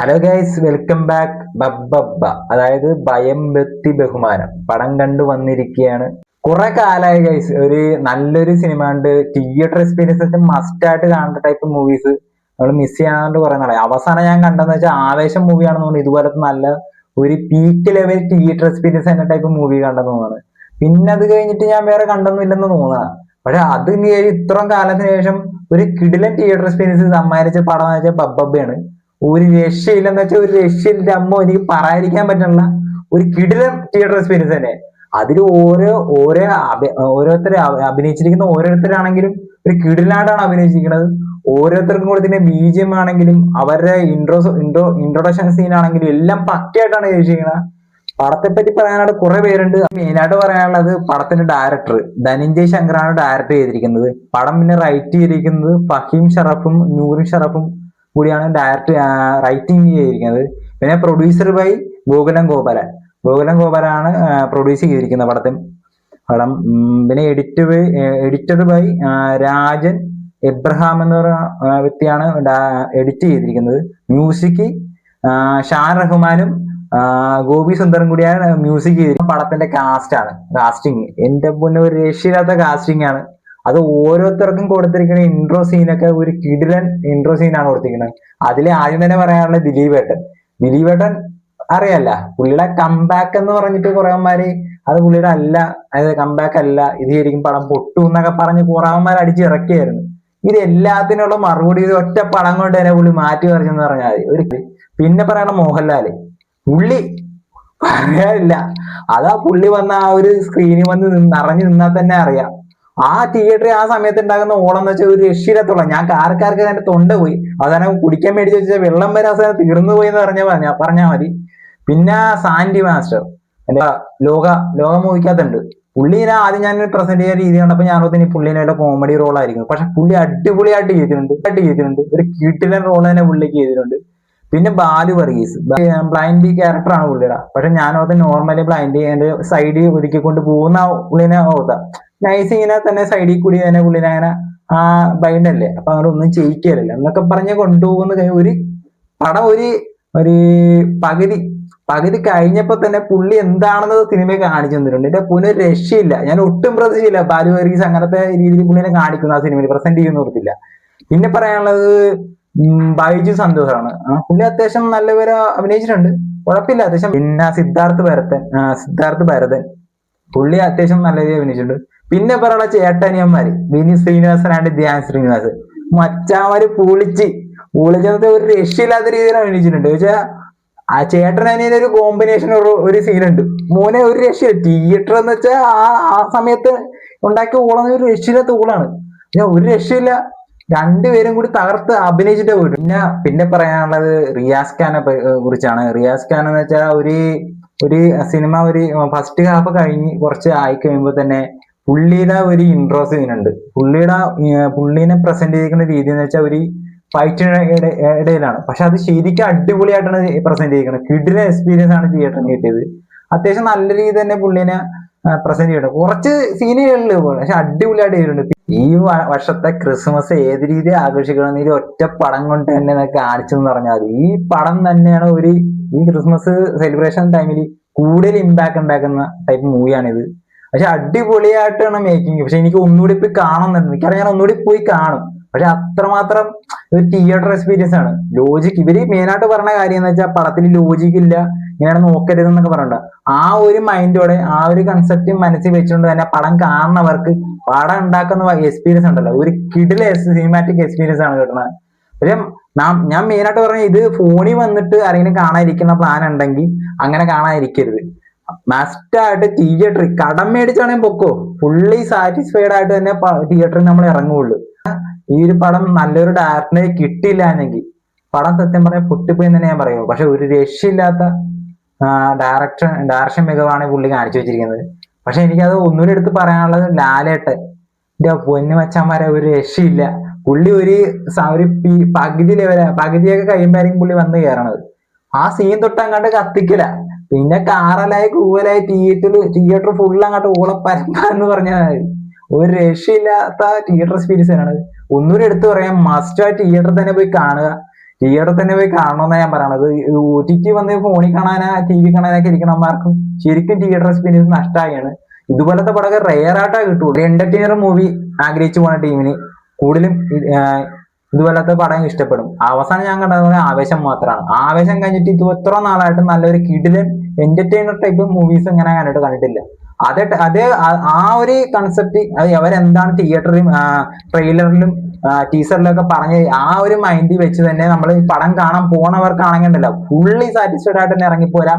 Hello guys, welcome back. ബബ്ബബ്ബ, അതായത് ഭയം വ്യക്തി ബഹുമാനം പടം കണ്ടു വന്നിരിക്കുകയാണ്. കുറെ കാലമായി ഗൈസ്, ഒരു നല്ലൊരു സിനിമ ഉണ്ട്, തിയേറ്റർ എക്സ്പീരിയൻസ് മസ്റ്റ് ആയിട്ട് കാണേണ്ട ടൈപ്പ് മൂവീസ് നമ്മൾ മിസ് ചെയ്യാണ്ട് കുറെ നാളായി. അവസാനം ഞാൻ കണ്ടെന്ന് വെച്ചാൽ ആവേശം മൂവിയാണെന്ന് തോന്നുന്നു. ഇതുപോലത്തെ നല്ല ഒരു പീക്ക് ലെവൽ തിയേറ്റർ എക്സ്പീരിയൻസ് എന്ന ടൈപ്പ് മൂവി കണ്ടെന്ന് തോന്നുന്നത്. പിന്നെ അത് കഴിഞ്ഞിട്ട് ഞാൻ വേറെ കണ്ടൊന്നുമില്ലെന്ന് തോന്നുക. പക്ഷെ അത് ഇനി ഇത്രയും കാലത്തിന് ശേഷം ഒരു കിടിലൻ തിയേറ്റർ എക്സ്പീരിയൻസ് സമ്മാനിച്ച പടം എന്ന് വെച്ചാൽ ബബ്ബബ്ബയാണ്. ഒരു രക്ഷയില്ലെന്ന് വെച്ചാൽ ഒരു രക്ഷയില്ല. അമ്മ എനിക്ക് പറയാതിരിക്കാൻ പറ്റുള്ള ഒരു കിടിലൻ തിയേറ്റർ എക്സ്പീരിയൻസ് തന്നെ. അതിൽ ഓരോരുത്തരെ അഭിനയിച്ചിരിക്കുന്ന ഓരോരുത്തരാണെങ്കിലും ഒരു കിടിലായിട്ടാണ് അഭിനയിച്ചിരിക്കുന്നത്. ഓരോരുത്തർക്കും കൂടെ ഇതിന്റെ ബിജിഎം ആണെങ്കിലും അവരുടെ ഇൻട്രൊഡക്ഷൻ സീൻ ആണെങ്കിലും എല്ലാം പക്കയായിട്ടാണ് ചെയ്തിരിക്കുന്നത്. പടത്തെ പറ്റി പറയാനായിട്ട് കുറെ പേരുണ്ട്. മെയിനായിട്ട് പറയാനുള്ളത് പടത്തിന്റെ ഡയറക്ടർ ധനഞ്ജയ് ശങ്കറാണ് ഡയറക്ട് ചെയ്തിരിക്കുന്നത്. പടം പിന്നെ റൈറ്റ് ചെയ്തിരിക്കുന്നത് ഫഹീം ഷറഫും നൂറിൻ ഷറഫും കൂടിയാണ് റൈറ്റിംഗ് ചെയ്തിരിക്കുന്നത്. പിന്നെ പ്രൊഡ്യൂസർ ബൈ ഗോകുലം ഗോപാലാണ് പ്രൊഡ്യൂസ് ചെയ്തിരിക്കുന്ന പടം. പിന്നെ എഡിറ്റർ ബൈ രാജൻ എബ്രഹാം എന്ന വ്യക്തിയാണ് എഡിറ്റ് ചെയ്തിരിക്കുന്നത്. മ്യൂസിക് ഷാൻ റഹ്മാനും ഗോപി സുന്ദറും കൂടിയാണ് മ്യൂസിക് ചെയ്തിരിക്കുന്നത്. പടത്തിന്റെ കാസ്റ്റിംഗ് എന്റെ പൊന്നെ ഒരു രക്ഷയില്ലാത്ത കാസ്റ്റിംഗ് ആണ്. അത് ഓരോരുത്തർക്കും കൊടുത്തിരിക്കുന്ന ഇൻട്രോ സീനൊക്കെ ഒരു കിടിലൻ ഇൻട്രോ സീനാണ് കൊടുത്തിരിക്കുന്നത്. അതിൽ ആദ്യം തന്നെ പറയാനുള്ളത് ദിലീപേട്ടൻ അറിയാല്ല, പുള്ളിയുടെ കംബാക്ക് എന്ന് പറഞ്ഞിട്ട് കുറേമാര് അത് പുള്ളിയുടെ അല്ല, അതായത് കംബാക്ക് അല്ല, ഇത് ശരിക്കും പടം പൊട്ടു എന്നൊക്കെ പറഞ്ഞ് കുറവന്മാർ അടിച്ച് ഇറക്കിയായിരുന്നു. ഇത് എല്ലാത്തിനുള്ള മറുപടി ഇത് ഒറ്റ പടം കൊണ്ട് തന്നെ പുള്ളി മാറ്റി പറിച്ചെന്ന് പറഞ്ഞാൽ മതി. പിന്നെ പറയണ മോഹൻലാല്, പുള്ളി പറയാനില്ല. അതാ പുള്ളി വന്ന ആ ഒരു സ്ക്രീനിൽ വന്ന് നിറഞ്ഞു നിന്നാൽ തന്നെ അറിയാം. ആ തിയേറ്ററിൽ ആ സമയത്ത് ഉണ്ടാകുന്ന ഓളം എന്ന് വെച്ചാൽ ഒരു രക്ഷയില്ലാത്തോളം. ഞാൻ കാർക്കാർക്ക് തന്നെ തൊണ്ട പോയി. അവസാനം കുടിക്കാൻ മേടിച്ച് വെച്ചാൽ വെള്ളം വരെ അവസാനം തീർന്നു പോയി എന്ന് പറഞ്ഞാൽ മതി. പിന്നെ സാൻഡി മാസ്റ്റർ എന്റെ ലോക മൂവിക്കകത്തുണ്ട്. പുള്ളിനെ ആദ്യം ഞാൻ പ്രസന്റ് ചെയ്യുന്ന രീതി കണ്ടപ്പോൾ ഞാൻ ഓർത്തിന് പുള്ളിനെ കോമഡി റോൾ ആയിരിക്കും. പക്ഷെ പുള്ളി അടിപൊളിയായിട്ട് ചെയ്തിട്ടുണ്ട്. ഒരു കിടിലൻ റോൾ തന്നെ പുള്ളിക്ക് ചെയ്തിട്ടുണ്ട്. പിന്നെ ബാലു വർഗീസ് ബ്ലൈൻഡ് ക്യാരക്ടറാണ് പുള്ളിയുടെ. പക്ഷെ ഞാനോർത്ത് നോർമലി ബ്ലൈൻഡ് എന്റെ സൈഡിൽ ഒതുക്കിക്കൊണ്ട് പോകുന്ന പുള്ളിനെ ഓർത്ത നൈസ് ഇങ്ങനെ തന്നെ സൈഡിൽ കൂടി തന്നെ പുള്ളിനെ അങ്ങനെ ആ ബ്ലൈൻഡ് അല്ലേ, അപ്പൊ അങ്ങനെ ഒന്നും ചെയ്യിക്കലില്ല എന്നൊക്കെ പറഞ്ഞ് കൊണ്ടുപോകുന്ന ഒരു പടം ഒരു പകുതി കഴിഞ്ഞപ്പോ തന്നെ പുള്ളി എന്താണെന്ന് സിനിമയെ കാണിച്ചു തന്നിട്ടുണ്ട്. എന്റെ പുനഃ രക്ഷയില്ല. ഞാൻ ഒട്ടും പ്രതീക്ഷയില്ല ബാലു വർഗീസ് അങ്ങനത്തെ രീതിയിൽ പുള്ളിനെ കാണിക്കുന്നു ആ സിനിമയിൽ പ്രസന്റ് ചെയ്യുന്ന ഓർത്തില്ല. പിന്നെ പറയാനുള്ളത് ബൈജു സന്തോഷാണ്. പുള്ളി അത്യാവശ്യം നല്ലവരെ അഭിനയിച്ചിട്ടുണ്ട്, കുഴപ്പമില്ല അത്യാവശ്യം. പിന്നെ സിദ്ധാർത്ഥ് ഭരതൻ പുള്ളി അത്യാവശ്യം നല്ല രീതിയിൽ അഭിനയിച്ചിട്ടുണ്ട്. പിന്നെ പറയുന്ന ചേട്ടനിയന്മാര് വിനീത് ശ്രീനിവാസനായിട്ട് ധ്യാൻ ശ്രീനിവാസ് മച്ചാമാര് പൊളിച്ചത് ഒരു രക്ഷയില്ലാത്ത രീതിയിൽ അഭിനയിച്ചിട്ടുണ്ട്. വെച്ചാൽ ആ ചേട്ടനനിയന് ഒരു കോമ്പിനേഷൻ ഒരു സീനുണ്ട് മോനെ, ഒരു രക്ഷയില്ല. തിയേറ്റർ എന്ന് വെച്ചാൽ ആ സമയത്ത് ഉണ്ടാക്കിയ ഊളം ഒരു രക്ഷയില്ലാത്ത ഊളാണ്. ഒരു രക്ഷയില്ല. രണ്ടുപേരും കൂടി തകർത്ത് അഭിനയിച്ചിട്ടേ പോയിട്ടു. പിന്നെ പറയാനുള്ളത് റിയാസ് ഖാനെ കുറിച്ചാണ്. റിയാസ് ഖാൻ എന്ന് വെച്ചാൽ ഒരു സിനിമ ഒരു ഫസ്റ്റ് ഹാഫ് കഴിഞ്ഞ് കുറച്ച് ആയി കഴിയുമ്പോൾ തന്നെ പുള്ളിയുടെ ഒരു ഇൻട്രോ സീനുണ്ട്. പുള്ളീനെ പ്രസന്റ് ചെയ്തിരിക്കുന്ന രീതി എന്ന് വെച്ചാൽ ഒരു ഫൈറ്റിന് ഇടയിലാണ്. പക്ഷെ അത് ശരിക്കും അടിപൊളിയായിട്ടാണ് പ്രസന്റ് ചെയ്തിരിക്കുന്നത്. കിടിലൻ എക്സ്പീരിയൻസ് ആണ് തിയേറ്ററിന് കിട്ടിയത്. അത്യാവശ്യം നല്ല രീതിയിൽ തന്നെ പുള്ളിനെ പ്രസന്റ് ചെയ്തിട്ടുണ്ട്. കുറച്ച് സീനുകളിൽ പക്ഷെ അടിപൊളിയായിട്ട് ചെയ്തിട്ടുണ്ട്. ഈ വർഷത്തെ ക്രിസ്മസ് ഏത് രീതി ആഘോഷിക്കണമെന്ന് ഒറ്റ പടം കൊണ്ട് തന്നെ കാണിച്ചെന്ന് പറഞ്ഞാൽ മതി. ഈ പടം തന്നെയാണ് ഈ ക്രിസ്മസ് സെലിബ്രേഷൻ ടൈമിൽ കൂടുതൽ ഇമ്പാക്ട് ഉണ്ടാക്കുന്ന ടൈപ്പ് മൂവിയാണിത്. പക്ഷെ അടിപൊളിയായിട്ടാണ് മേക്കിംഗ്. പക്ഷെ എനിക്ക് ഒന്നുകൂടി പോയി കാണുന്നുണ്ട്. എനിക്കറിയാൻ ഒന്നുകൂടി പോയി കാണും. പക്ഷെ അത്രമാത്രം ഒരു തിയേറ്റർ എക്സ്പീരിയൻസ് ആണ്. ഇവര് മെയിനായിട്ട് പറഞ്ഞ കാര്യം എന്ന് വെച്ചാൽ പടത്തിൽ ലോജിക് ഇല്ല, ഇങ്ങനെയാണ് നോക്കരുത് എന്നൊക്കെ പറയണ്ട. ആ ഒരു മൈൻഡോടെ ആ ഒരു കൺസെപ്റ്റ് മനസ്സിൽ വെച്ചുകൊണ്ട് തന്നെ പടം കാണുന്നവർക്ക് പടം ഉണ്ടാക്കുന്ന എക്സ്പീരിയൻസ് ഉണ്ടല്ലോ, ഒരു കിടില സിനിമാറ്റിക് എക്സ്പീരിയൻസ് ആണ് കിട്ടുന്നത്. പക്ഷെ ഞാൻ മെയിനായിട്ട് പറഞ്ഞ ഇത് ഫോണിൽ വന്നിട്ട് ആരെങ്കിലും കാണാതിരിക്കുന്ന പ്ലാൻ ഉണ്ടെങ്കിൽ അങ്ങനെ കാണാതിരിക്കരുത്. മസ്റ്റായിട്ട് തിയേറ്ററിൽ കടം മേടിച്ചാണെങ്കിൽ പൊക്കോ, ഫുള്ളി സാറ്റിസ്ഫൈഡ് ആയിട്ട് തന്നെ തിയേറ്ററിൽ നമ്മൾ ഇറങ്ങുള്ളൂ. ഈ ഒരു പടം നല്ലൊരു ഡയറക്ടറെ കിട്ടിയില്ല എന്നെങ്കിൽ പടം സത്യം പറഞ്ഞാൽ പൊട്ടിപ്പോയി തന്നെ ഞാൻ പറയുള്ളൂ. പക്ഷെ ഒരു രക്ഷയില്ലാത്ത ഡയറക്ഷൻ മികവാണ് പുള്ളി കാണിച്ചു വെച്ചിരിക്കുന്നത്. പക്ഷെ എനിക്കത് ഒന്നുകൂടി എടുത്ത് പറയാനുള്ളത് ലാലേട്ടൻ, എന്റെ പൊന്നു മച്ചാന്മാരെ ഒരു രക്ഷയില്ല. പുള്ളി ഒരു പകുതിയൊക്കെ കഴിയുമ്പോഴായിരിക്കും പുള്ളി വന്ന് കയറണത്. ആ സീൻ തൊട്ട് അങ്ങോട്ട് കത്തിക്കല. പിന്നെ കാറലായി കൂവലായി തിയേറ്റർ ഫുള്ള് അങ്ങോട്ട് ഊളപ്പരപ്പാന്ന് പറഞ്ഞാൽ ഒരു രക്ഷയില്ലാത്ത തിയേറ്റർ എക്സ്പീരിയൻസ് ആണ്. ഒന്നുകൂടി എടുത്തു പറയാം, മസ്റ്റ് ആയി തിയേറ്ററിൽ തന്നെ പോയി കാണുക. തിയേറ്ററിൽ തന്നെ പോയി കാണണമെന്നാണ് ഞാൻ പറയണത്. OTT വന്ന് ഫോണിൽ കാണാനാ TV കാണാനൊക്കെ ഇരിക്കണമാർക്കും ശരിക്കും തിയേറ്റർ എക്സ്പീരിയൻസ് നഷ്ടമായാണ്. ഇതുപോലത്തെ പടമൊക്കെ റെയർ ആയിട്ടാ കിട്ടുള്ളൂ. എന്റർടൈനർ മൂവി ആഗ്രഹിച്ചു പോണ ടീമിന് കൂടുതലും ഇതുപോലത്തെ പടം ഇഷ്ടപ്പെടും. അവസാനം ഞാൻ കണ്ടത് ആവേശം മാത്രമാണ്. ആവേശം കഴിഞ്ഞിട്ട് ഇത് എത്ര നാളായിട്ട് നല്ലൊരു കിടിലൻ എന്റർടൈനർ ടൈപ്പ് മൂവീസ് ഇങ്ങനെ കണ്ടിട്ടില്ല. അതേ ആ ഒരു കൺസെപ്റ്റ് അവരെന്താണ് തിയേറ്ററിലും ട്രെയിലറിലും ടീസറിലൊക്കെ പറഞ്ഞ് ആ ഒരു മൈൻഡിൽ വെച്ച് തന്നെ നമ്മൾ ഈ പടം കാണാൻ പോണവർക്കാണെങ്കിണ്ടല്ലോ ഫുള്ളി സാറ്റിസ്ഫൈഡ് ആയിട്ട് തന്നെ ഇറങ്ങിപ്പോരാ.